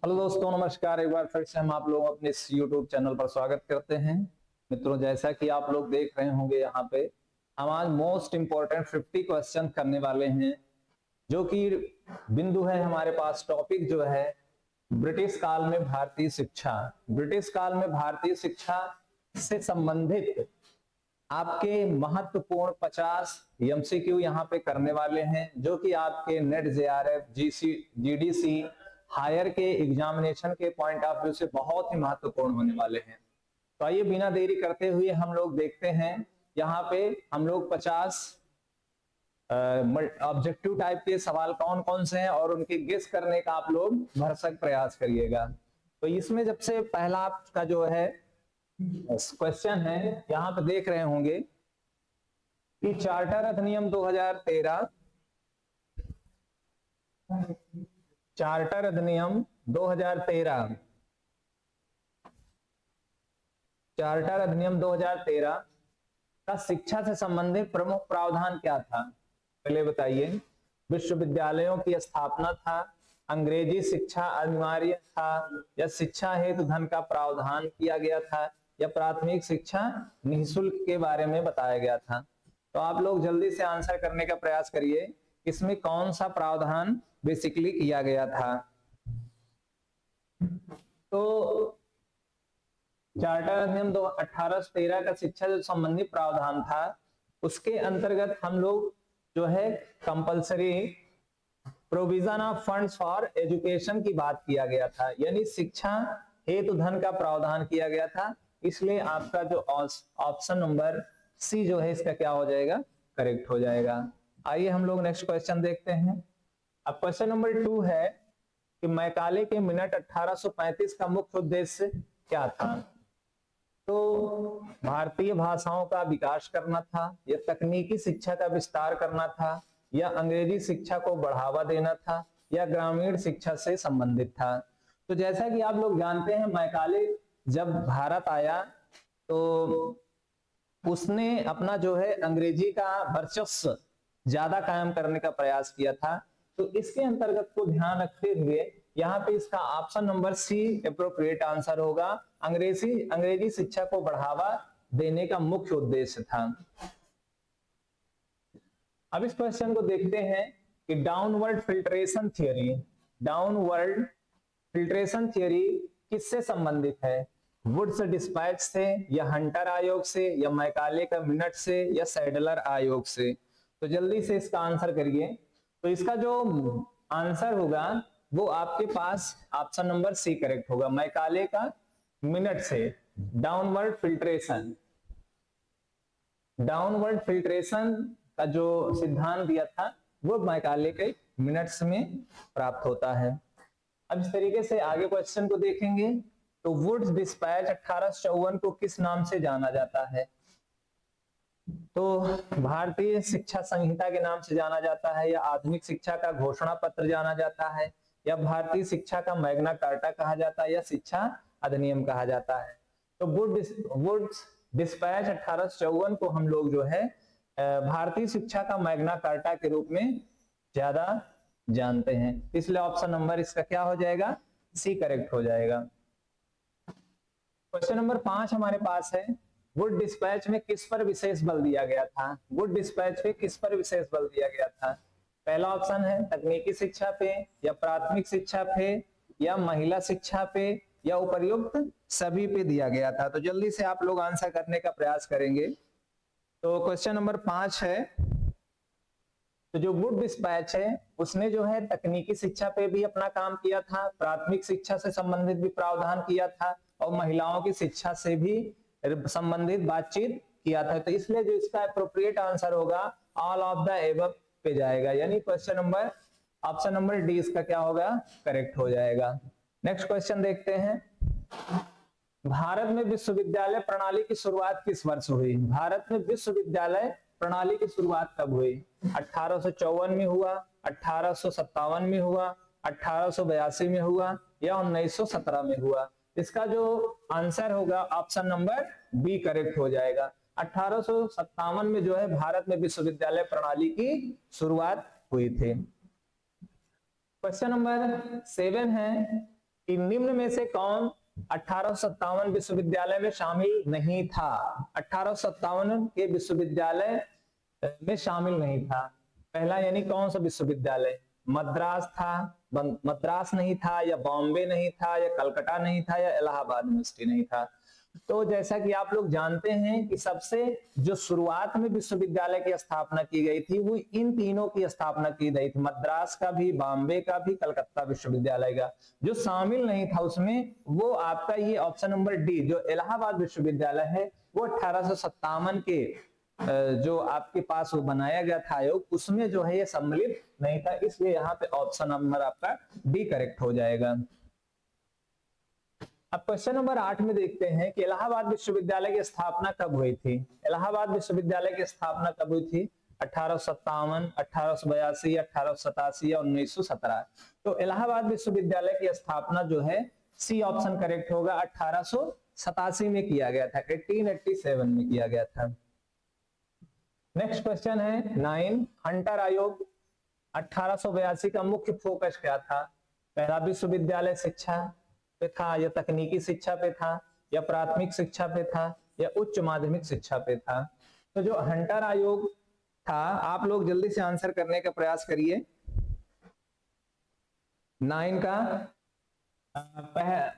Hello दोस्तों, नमस्कार। एक बार फिर से हम आप लोग अपने इस YouTube चैनल पर स्वागत करते हैं। मित्रों, जैसा कि आप लोग देख रहे होंगे यहाँ पे हम आज मोस्ट इंपॉर्टेंट 50 क्वेश्चन करने वाले हैं, जो कि बिंदु है हमारे पास। टॉपिक जो है ब्रिटिश काल में भारतीय शिक्षा। ब्रिटिश काल में भारतीय शिक्षा से संबंधित आपके महत्वपूर्ण 50 एमसीक्यू यहाँ पे करने वाले हैं, जो कि आपके नेट जेआरएफ जीडीसी हायर के एग्जामिनेशन के पॉइंट ऑफ व्यू से बहुत ही महत्वपूर्ण होने वाले हैं। तो आइए बिना देरी करते हुए हम लोग देखते हैं यहाँ पे हम लोग 50 ऑब्जेक्टिव टाइप के सवाल कौन कौन से हैं और उनके गेस करने का आप लोग भरसक प्रयास करिएगा। तो इसमें जब से पहला आपका जो है क्वेश्चन है, यहाँ पे देख रहे होंगे कि चार्टर अधिनियम 2013, चार्टर अधिनियम 2013, चार्टर अधिनियम 2013 का शिक्षा से संबंधित प्रमुख प्रावधान क्या था? पहले बताइए। विश्वविद्यालयों की स्थापना था, अंग्रेजी शिक्षा अनिवार्य था, या शिक्षा हेतु धन का प्रावधान किया गया था, या प्राथमिक शिक्षा निःशुल्क के बारे में बताया गया था? तो आप लोग जल्दी से आंसर करने का प्रयास करिए, इसमें कौन सा प्रावधान बेसिकली किया गया था। तो चार्टर अधिनियम 1813 का शिक्षा से संबंधित प्रावधान था, उसके अंतर्गत हम लोग जो है compulsory provision of funds for education की बात किया गया था, यानी शिक्षा हेतु धन का प्रावधान किया गया था। इसलिए आपका जो ऑप्शन नंबर सी जो है इसका क्या हो जाएगा? करेक्ट हो जाएगा। आइए हम लोग नेक्स्ट क्वेश्चन देखते हैं। अब क्वेश्चन नंबर 2 है कि मैकाले के मिनट 1835 का मुख्य उद्देश्य क्या था? तो भारतीय भाषाओं का विकास करना था, या तकनीकी शिक्षा का विस्तार करना था, या अंग्रेजी शिक्षा को बढ़ावा देना था, या ग्रामीण शिक्षा से संबंधित था? तो जैसा कि आप लोग जानते हैं, मैकाले जब भारत आया तो उसने अपना जो है अंग्रेजी का वर्चस्व ज्यादा कायम करने का प्रयास किया था। तो इसके अंतर्गत को ध्यान रखते हुए यहाँ पे इसका option number C appropriate answer होगा। अंग्रेजी शिक्षा को बढ़ावा देने का मुख्य उद्देश्य था। अब इस क्वेश्चन को देखते हैं कि डाउनवर्ड फिल्ट्रेशन थियरी किससे संबंधित है? वुड्स डिस्पैच से, या हंटर आयोग से, या मैकाले का मिनट से, या सैडलर आयोग से? तो जल्दी से इसका आंसर करिए। तो इसका जो आंसर होगा वो आपके पास ऑप्शन नंबर सी करेक्ट होगा, मैकाले का मिनट से। डाउनवर्ड फिल्ट्रेशन का जो सिद्धांत दिया था वो मैकाले के मिनट्स में प्राप्त होता है। अब इस तरीके से आगे क्वेश्चन को देखेंगे तो वुड्स डिस्पैच 1854 को किस नाम से जाना जाता है? तो भारतीय शिक्षा संहिता के नाम से जाना जाता है, या आधुनिक शिक्षा का घोषणा पत्र जाना जाता है, या भारतीय शिक्षा का मैग्ना कार्टा कहा जाता है, या शिक्षा अधिनियम कहा जाता है? तो वुड्स डिस्पैच 1854 को हम लोग जो है भारतीय शिक्षा का मैग्ना कार्टा के रूप में ज्यादा जानते हैं। इसलिए ऑप्शन नंबर इसका क्या हो जाएगा? सी करेक्ट हो जाएगा। क्वेश्चन नंबर 5 हमारे पास है, वुड डिस्पैच में किस पर विशेष बल दिया गया था? वुड डिस्पैच में किस पर विशेष बल दिया गया था? पहला ऑप्शन है तकनीकी शिक्षा पे, या प्राथमिक शिक्षा पे, या महिला शिक्षा पे, या उपर्युक्त सभी पे दिया गया था? तो जल्दी से आप लोग आंसर करने का प्रयास करेंगे। तो क्वेश्चन नंबर 5 है, तो जो वुड डिस्पैच है उसने जो है तकनीकी शिक्षा पे भी अपना काम किया था, प्राथमिक शिक्षा से संबंधित भी प्रावधान किया था, और महिलाओं की शिक्षा से भी संबंधित बातचीत किया था। तो इसलिए जो इसका एप्रोप्रिएट आंसर होगा ऑल ऑफ द एबव पे जाएगा, यानी question number option number D इसका क्या होगा? करेक्ट हो जाएगा। नेक्स्ट क्वेश्चन देखते हैं। भारत में विश्वविद्यालय प्रणाली की शुरुआत किस वर्ष हुई? भारत में विश्वविद्यालय प्रणाली की शुरुआत कब हुई? 1854 में हुआ, 1857 में हुआ, 1882 में हुआ, या 1917 में हुआ? इसका जो आंसर होगा ऑप्शन नंबर बी करेक्ट हो जाएगा। 1857 में जो है भारत में विश्वविद्यालय प्रणाली की शुरुआत हुई थी। क्वेश्चन नंबर 7 है कि निम्न में से कौन 1857 विश्वविद्यालय में शामिल नहीं था? 1857 के विश्वविद्यालय में शामिल नहीं था। पहला यानी कौन सा विश्वविद्यालय? मद्रास था, मद्रास नहीं था, या बॉम्बे नहीं था, या कलकत्ता नहीं था, या इलाहाबाद यूनिवर्सिटी नहीं था। तो जैसा कि आप लोग जानते हैं कि सबसे जो शुरुआत में विश्वविद्यालय की स्थापना की गई थी वो इन तीनों की स्थापना की गई थी, मद्रास का भी, बॉम्बे का भी, कलकत्ता विश्वविद्यालय का। जो शामिल नहीं था उसमें वो आपका ये ऑप्शन नंबर डी जो इलाहाबाद विश्वविद्यालय है वो 1857 के जो आपके पास वो बनाया गया था आयोग, उसमें जो है ये सम्मिलित नहीं था, इसलिए यहाँ पे ऑप्शन नंबर आपका डी करेक्ट हो जाएगा। अब क्वेश्चन नंबर 8 में देखते हैं कि इलाहाबाद विश्वविद्यालय की स्थापना कब हुई थी? इलाहाबाद विश्वविद्यालय की स्थापना कब हुई थी? 1857, 1882, 1887 या 1917। तो इलाहाबाद विश्वविद्यालय की स्थापना जो है सी ऑप्शन करेक्ट होगा, 1887 में किया गया था, 1887 में किया गया था। नेक्स्ट क्वेश्चन है 9, हंटर आयोग 1882 का मुख्य फोकस क्या था? पहला विश्वविद्यालय शिक्षा पे था, या तकनीकी शिक्षा पे था, या प्राथमिक शिक्षा पे था, या उच्च माध्यमिक शिक्षा पे था? तो जो हंटर आयोग था, आप लोग जल्दी से आंसर करने का प्रयास करिए। 9 का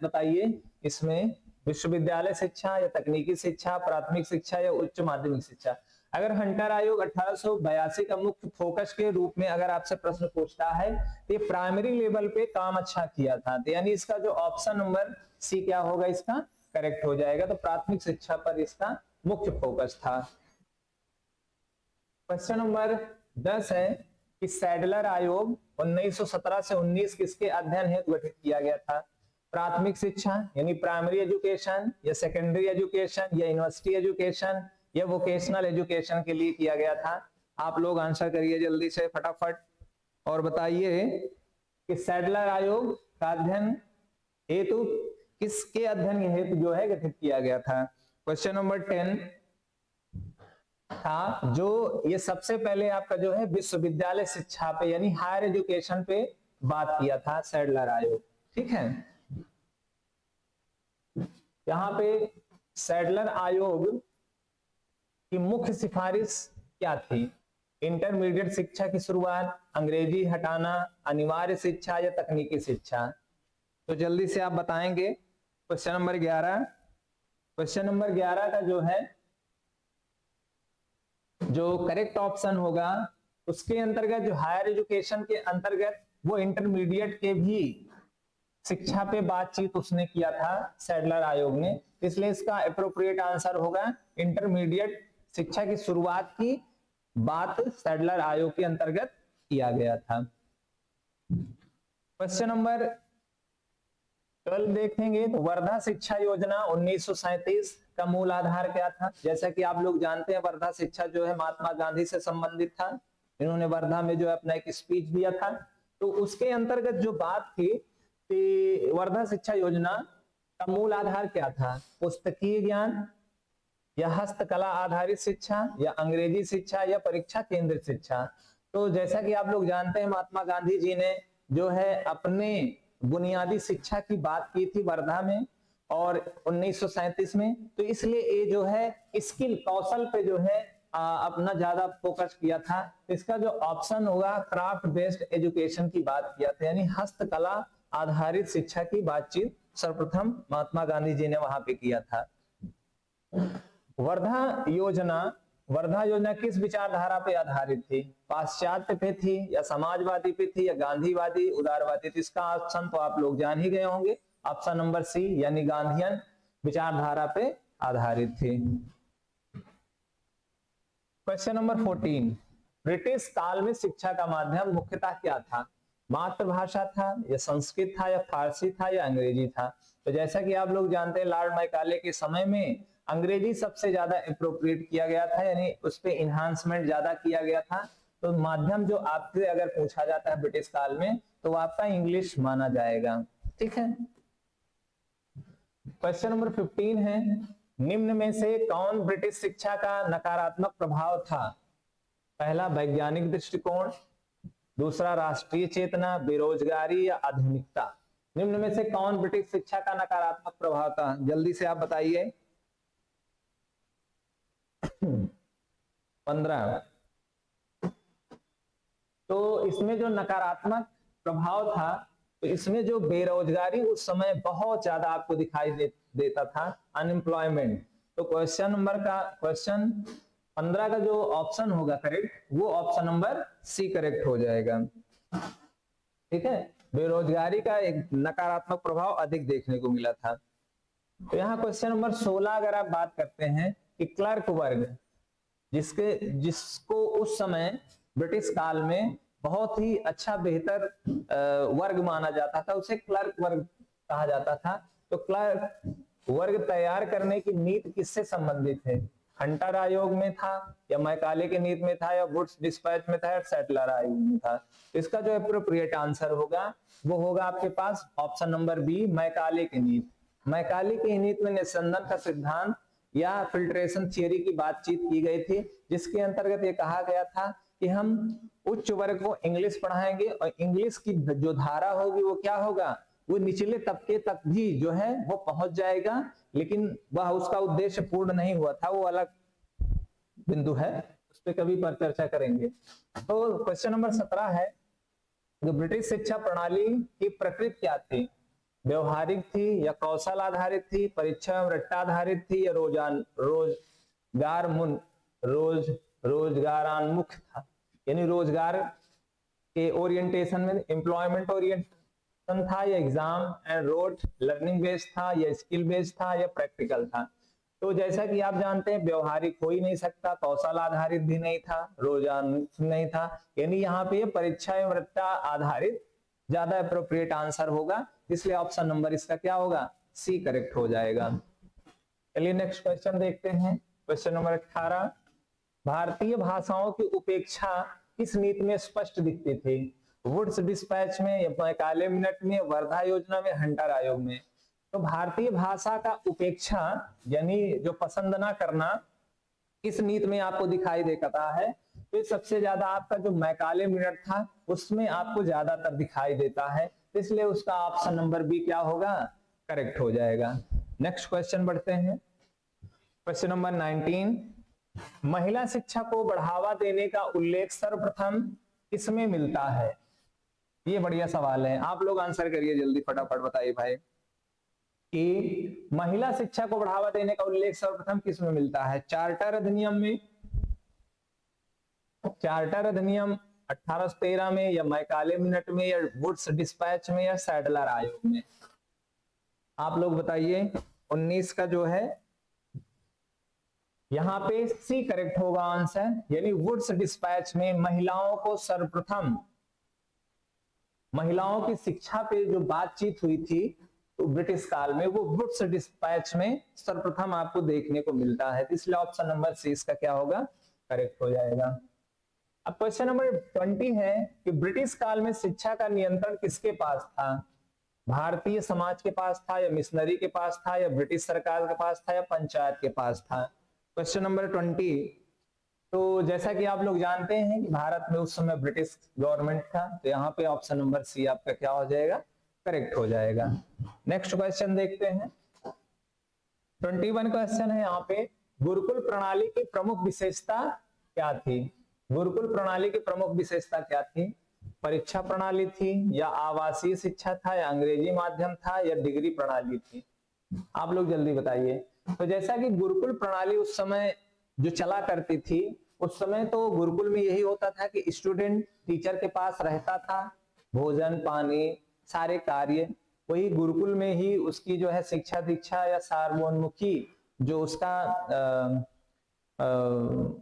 बताइए, इसमें विश्वविद्यालय शिक्षा, या तकनीकी शिक्षा, प्राथमिक शिक्षा, या उच्च माध्यमिक शिक्षा? अगर हंटर आयोग 1882 का मुख्य फोकस के रूप में अगर आपसे प्रश्न पूछता है तो ये प्राइमरी लेवल पे काम अच्छा किया था, तो यानी इसका जो ऑप्शन नंबर सी क्या होगा, इसका करेक्ट हो जाएगा। तो प्राथमिक शिक्षा पर इसका मुख्य फोकस था। क्वेश्चन नंबर 10 है कि सैडलर आयोग 1917 से 19 किसके अध्ययन हेतु गठित किया गया था? प्राथमिक शिक्षा यानी प्राइमरी एजुकेशन, या सेकेंडरी एजुकेशन, या यूनिवर्सिटी एजुकेशन, या वोकेशनल एजुकेशन के लिए किया गया था? आप लोग आंसर करिए जल्दी से फटाफट और बताइए कि सैडलर आयोग का अध्ययन हेतु किसके अध्ययन हेतु जो है गठित किया गया था? क्वेश्चन नंबर 10 था जो ये सबसे पहले आपका जो है विश्वविद्यालय शिक्षा पे यानी हायर एजुकेशन पे बात किया था सैडलर आयोग, ठीक है। यहाँ पे सैडलर आयोग की मुख्य सिफारिश क्या थी? इंटरमीडिएट शिक्षा की शुरुआत, अंग्रेजी हटाना, अनिवार्य शिक्षा, या तकनीकी शिक्षा? तो जल्दी से आप बताएंगे। क्वेश्चन नंबर 11, क्वेश्चन नंबर 11 का जो है जो करेक्ट ऑप्शन होगा उसके अंतर्गत जो हायर एजुकेशन के अंतर्गत वो इंटरमीडिएट के भी शिक्षा पे बातचीत उसने किया था सैडलर आयोग ने, इसलिए इसका एप्रोप्रिएट आंसर होगा इंटरमीडिएट शिक्षा की शुरुआत की बात सैडलर आयोग के अंतर्गत किया गया था। क्वेश्चन नंबर 12 देखेंगे तो वर्धा शिक्षा योजना 1937 का मूल आधार क्या था? जैसा कि आप लोग जानते हैं वर्धा शिक्षा जो है महात्मा गांधी से संबंधित था, इन्होंने वर्धा में जो है अपना एक स्पीच दिया था, तो उसके अंतर्गत जो बात थी कि वर्धा शिक्षा योजना का मूल आधार क्या था? पुस्तकीय ज्ञान, या हस्तकला आधारित शिक्षा, या अंग्रेजी शिक्षा, या परीक्षा केंद्रित शिक्षा? तो जैसा कि आप लोग जानते हैं महात्मा गांधी जी ने जो है अपने बुनियादी शिक्षा की बात की थी वर्धा में और 1937 में, तो इसलिए ये जो है स्किल कौशल पे जो है अपना ज्यादा फोकस किया था। इसका जो ऑप्शन होगा क्राफ्ट बेस्ड एजुकेशन की बात किया था, यानी हस्तकला आधारित शिक्षा की बातचीत सर्वप्रथम महात्मा गांधी जी ने वहां पे किया था। वर्धा योजना किस विचारधारा पे आधारित थी? पाश्चात्य पे थी, या समाजवादी पे थी, या गांधीवादी उदारवादी? तो इसका ऑप्शन तो आप लोग जान ही गए होंगे, ऑप्शन नंबर सी यानी गांधीयन विचारधारा पे आधारित थी। क्वेश्चन नंबर 14, ब्रिटिश काल में शिक्षा का माध्यम मुख्यतः क्या था? मातृभाषा था, या संस्कृत था, या फारसी था, या अंग्रेजी था? तो जैसा कि आप लोग जानते हैं लॉर्ड मैकाले के समय में अंग्रेजी सबसे ज्यादा एप्रोप्रिएट किया गया था, यानी उस पर इन्हांसमेंट ज्यादा किया गया था। तो माध्यम जो आपसे अगर पूछा जाता है ब्रिटिश काल में तो आपका इंग्लिश माना जाएगा, ठीक है। क्वेश्चन नंबर 15 है, निम्न में से कौन ब्रिटिश शिक्षा का नकारात्मक प्रभाव था? पहला वैज्ञानिक दृष्टिकोण, दूसरा राष्ट्रीय चेतना, बेरोजगारी, या आधुनिकता? निम्न में से कौन ब्रिटिश शिक्षा का नकारात्मक प्रभाव था? जल्दी से आप बताइए। 15। तो इसमें जो नकारात्मक प्रभाव था, तो इसमें जो बेरोजगारी उस समय बहुत ज्यादा आपको दिखाई देता था, अनएम्प्लॉयमेंट। तो क्वेश्चन 15 का जो ऑप्शन होगा करेक्ट, वो ऑप्शन नंबर सी करेक्ट हो जाएगा। ठीक है, बेरोजगारी का एक नकारात्मक प्रभाव अधिक देखने को मिला था। तो यहाँ क्वेश्चन नंबर 16 अगर आप बात करते हैं कि क्लर्क वर्ग, जिसको उस समय ब्रिटिश काल में बहुत ही अच्छा बेहतर वर्ग माना जाता था, उसे क्लर्क वर्ग कहा जाता था। तो क्लर्क वर्ग तैयार करने की नीति किससे संबंधित है? हंटर आयोग में था, या मैकाले की नीति में था, या वुड्स डिस्पैच में था, या सेटलर आयोग में था? इसका जो एप्रोप्रिएट आंसर होगा वो होगा आपके पास ऑप्शन नंबर बी, मैकाले की नीति। मैकाले की नीति में निस्संदन का सिद्धांत या फिल्ट्रेशन थियरी की बातचीत की गई थी, जिसके अंतर्गत ये कहा गया था कि हम उच्च वर्ग को इंग्लिश पढ़ाएंगे और इंग्लिश की जो धारा होगी वो क्या होगा, वो निचले तबके तक भी जो है वो पहुंच जाएगा, लेकिन वह उसका उद्देश्य पूर्ण नहीं हुआ था, वो अलग बिंदु है, उस पर कभी पर चर्चा करेंगे। तो क्वेश्चन नंबर 17 है, जो ब्रिटिश शिक्षा प्रणाली की प्रकृति क्या थी? व्यवहारिक थी, या कौशल आधारित थी, परीक्षा एवं रट्टा आधारित थी, या रोजगारान्मुख था? यानी रोजगार के ओरिएंटेशन में एम्प्लॉयमेंट ओरिएंटेशन था, या exam and road learning based था, या स्किल बेस्ड था, या प्रैक्टिकल था? तो जैसा कि आप जानते हैं व्यवहारिक हो ही नहीं सकता, कौशल आधारित भी नहीं था, रोजगारान्मुख नहीं था, यानी यहाँ पे परीक्षा एवं रट्टा आधारित ज्यादा अप्रोप्रिएट आंसर होगा, इसलिए ऑप्शन नंबर इसका क्या होगा, सी करेक्ट हो जाएगा। चलिए नेक्स्ट क्वेश्चन देखते हैं, क्वेश्चन नंबर 18। भारतीय भाषाओं की उपेक्षा किस नीति में स्पष्ट दिखती थी? वुड्स डिस्पैच में, या मैकाले मिनट में, वर्धा योजना में, हंटर आयोग में? तो भारतीय भाषा का उपेक्षा यानी जो पसंद ना करना किस नीति में आपको दिखाई देता है? तो सबसे ज्यादा आपका जो मैकाले मिनट था उसमें आपको ज्यादातर दिखाई देता है, इसलिए उसका ऑप्शन नंबर बी क्या होगा, करेक्ट हो जाएगा। नेक्स्ट क्वेश्चन बढ़ते हैं, क्वेश्चन नंबर 19। महिला शिक्षा को बढ़ावा देने का उल्लेख सर्वप्रथम किसमें मिलता है? ये बढ़िया सवाल है, आप लोग आंसर करिए जल्दी, फटाफट बताइए भाई कि महिला शिक्षा को बढ़ावा देने का उल्लेख सर्वप्रथम किसमें मिलता है? चार्टर अधिनियम में, चार्टर अधिनियम 1813 में, या मैकाले मिनट में, या वुड्स डिस्पैच में, या सैडलर आयोग में? आप लोग बताइए। 19 का जो है यहां पे सी करेक्ट होगा आंसर, यानी वुड्स डिस्पैच में महिलाओं को सर्वप्रथम, महिलाओं की शिक्षा पे जो बातचीत हुई थी तो ब्रिटिश काल में, वो वुड्स डिस्पैच में सर्वप्रथम आपको देखने को मिलता है, इसलिए ऑप्शन नंबर सी इसका क्या होगा, करेक्ट हो जाएगा। अब क्वेश्चन नंबर 20 है कि ब्रिटिश काल में शिक्षा का नियंत्रण किसके पास था? भारतीय समाज के पास था, या मिशनरी के पास था, या ब्रिटिश सरकार के पास था, या पंचायत के पास था? Question number 20। तो जैसा कि आप लोग जानते हैं कि भारत में उस समय ब्रिटिश गवर्नमेंट था, तो यहाँ पे ऑप्शन नंबर सी आपका क्या हो जाएगा, करेक्ट हो जाएगा। नेक्स्ट क्वेश्चन देखते हैं, 21 क्वेश्चन है यहाँ पे, गुरुकुल प्रणाली की प्रमुख विशेषता क्या थी? गुरुकुल प्रणाली की प्रमुख विशेषता क्या थी? परीक्षा प्रणाली थी, या आवासीय शिक्षा था, या अंग्रेजी माध्यम था, या डिग्री प्रणाली थी? आप लोग जल्दी बताइए। तो जैसा कि गुरुकुल प्रणाली उस समय जो चला करती थी, उस समय तो गुरुकुल में यही होता था कि स्टूडेंट टीचर के पास रहता था, भोजन पानी सारे कार्य वही गुरुकुल में ही उसकी जो है शिक्षा दीक्षा या सार्वोन्मुखी जो उसका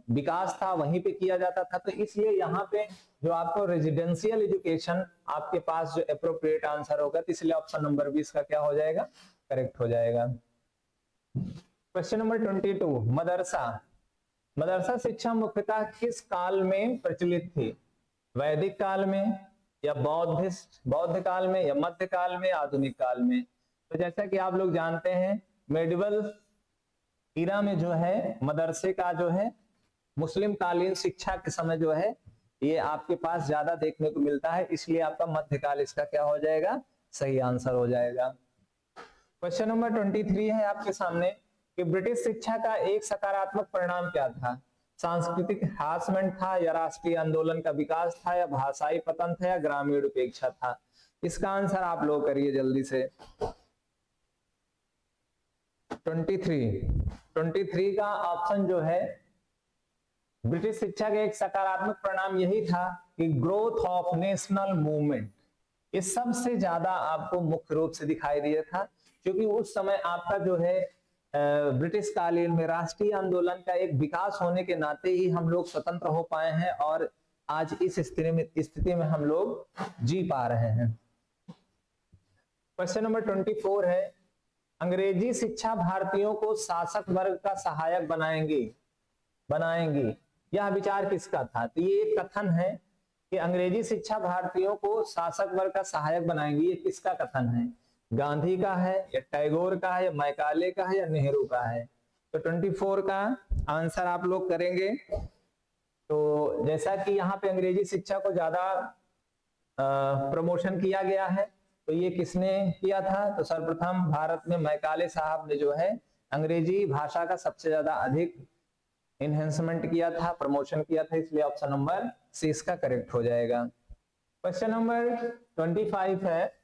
विकास था वहीं पे किया जाता था। तो इसलिए यहाँ पे जो आपको रेजिडेंशियल एजुकेशन आपके पास जो एप्रोप्रिएट आंसर होगा, तो इसलिए ऑप्शन नंबर 20 का क्या हो जाएगा, करेक्ट हो जाएगा। क्वेश्चन नंबर 22, मदरसा, मदरसा शिक्षा मुख्यतः किस काल में प्रचलित थी? वैदिक काल में, या बौद्ध काल में, या मध्य काल में, आधुनिक काल में? तो जैसा कि आप लोग जानते हैं मेडिवल ईरा में जो है मदरसे का जो है मुस्लिम कालीन शिक्षा के समय जो है ये आपके पास ज्यादा देखने को मिलता है, इसलिए आपका मध्यकाल इसका क्या हो जाएगा, सही आंसर हो जाएगा। क्वेश्चन नंबर 23 है आपके सामने कि ब्रिटिश शिक्षा का एक सकारात्मक परिणाम क्या था? सांस्कृतिक ह्रासमेंट था, या राष्ट्रीय आंदोलन का विकास था, या भाषाई पतन था, या ग्रामीण उपेक्षा था? इसका आंसर आप लोग करिए जल्दी से। 23 का ऑप्शन जो है, ब्रिटिश शिक्षा का एक सकारात्मक परिणाम यही था कि ग्रोथ ऑफ नेशनल मूवमेंट, ये सबसे ज्यादा आपको मुख्य रूप से दिखाई दिया था, क्योंकि उस समय आपका जो है ब्रिटिश कालीन में राष्ट्रीय आंदोलन का एक विकास होने के नाते ही हम लोग स्वतंत्र हो पाए हैं और आज इस स्थिति में हम लोग जी पा रहे हैं। क्वेश्चन नंबर 24 है, अंग्रेजी शिक्षा भारतीयों को शासक वर्ग का सहायक बनाएंगी, यह विचार किसका था? तो ये एक कथन है कि अंग्रेजी शिक्षा भारतीयों को शासक वर्ग का सहायक बनाएंगी, ये किसका कथन है? गांधी का है, या टैगोर का है, या मैकाले का है, या नेहरू का है? तो 24 का आंसर आप लोग करेंगे। तो जैसा कि यहाँ पे अंग्रेजी शिक्षा को ज्यादा प्रमोशन किया गया है, तो ये किसने किया था? तो सर्वप्रथम भारत में मैकाले साहब ने जो है अंग्रेजी भाषा का सबसे ज्यादा अधिक इनहेंसमेंट किया था, प्रमोशन किया था, इसलिए ऑप्शन नंबर सी इसका करेक्ट हो जाएगा। क्वेश्चन नंबर 25 है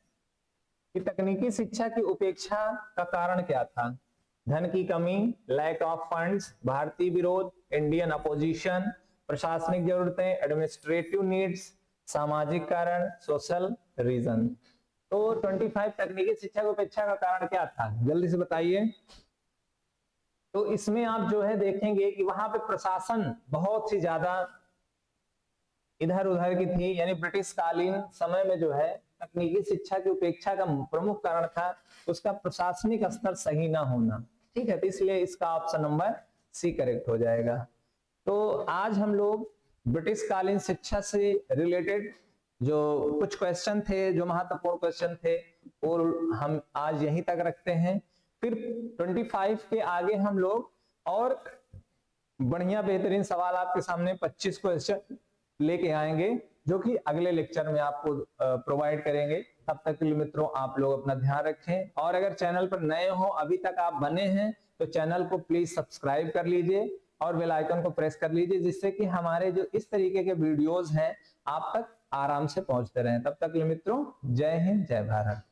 कि तकनीकी शिक्षा की उपेक्षा का कारण क्या था? धन की कमी, लैक ऑफ फंड्स, भारतीय विरोध, इंडियन अपोजिशन, प्रशासनिक जरूरतें, एडमिनिस्ट्रेटिव नीड्स, सामाजिक कारण, सोशल रीजन। तो 25 तकनीकी शिक्षा की उपेक्षा का कारण क्या था, जल्दी से बताइए। तो इसमें आप जो है देखेंगे कि वहां पे प्रशासन बहुत ही ज्यादा इधर उधर की थी, यानी ब्रिटिश कालीन समय में जो है तकनीकी शिक्षा की उपेक्षा का प्रमुख कारण था उसका प्रशासनिक स्तर सही ना होना। ठीक है, तो इसलिए इसका ऑप्शन नंबर सी करेक्ट हो जाएगा। तो आज हम लोग ब्रिटिश कालीन शिक्षा से रिलेटेड जो कुछ क्वेश्चन थे, जो महत्वपूर्ण क्वेश्चन थे, और हम आज यहीं तक रखते हैं। फिर 25 के आगे हम लोग और बढ़िया बेहतरीन सवाल आपके सामने 25 क्वेश्चन लेके आएंगे, जो कि अगले लेक्चर में आपको प्रोवाइड करेंगे। तब तक के लिए मित्रों आप लोग अपना ध्यान रखें, और अगर चैनल पर नए हो, अभी तक आप बने हैं, तो चैनल को प्लीज सब्सक्राइब कर लीजिए और बेल आइकन को प्रेस कर लीजिए, जिससे कि हमारे जो इस तरीके के वीडियोस हैं आप तक आराम से पहुंचते रहें। तब तक के लिए मित्रों जय हिंद, जय भारत।